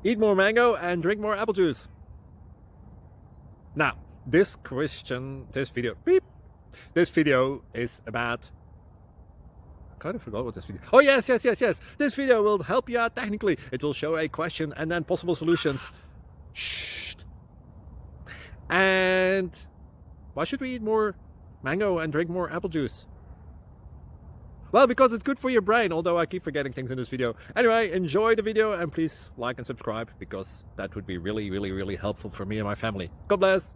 Eat more mango and drink more apple juice. Now, this video is about, I kind of forgot what this video. Oh, yes. This video will help you out technically. It will show a question and then possible solutions. Shh. And why should we eat more mango and drink more apple juice? Well, because it's good for your brain, although I keep forgetting things in this video. Anyway, enjoy the video and please like and subscribe, because that would be really helpful for me and my family. God bless.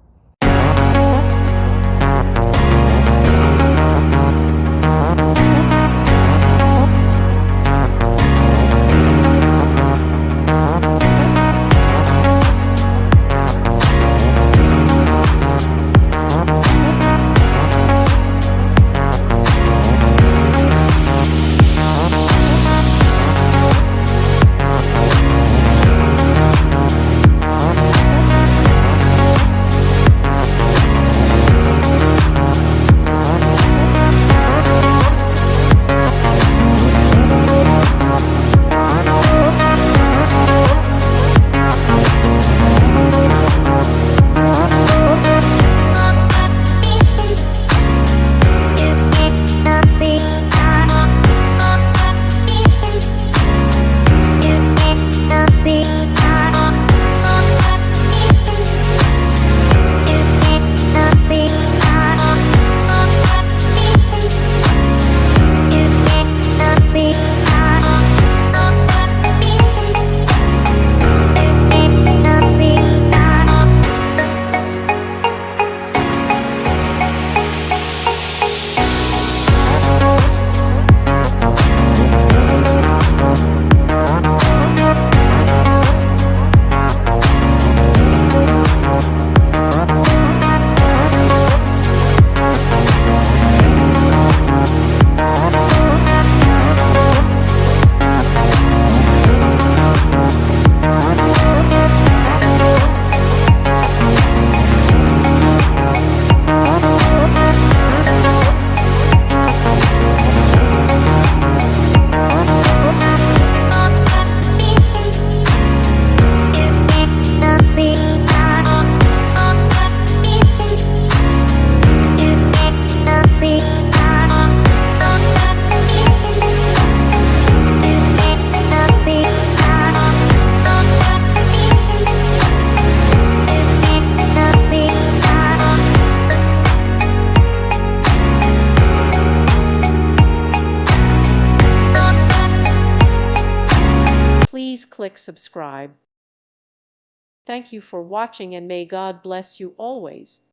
Please click subscribe. Thank you for watching and may God bless you always.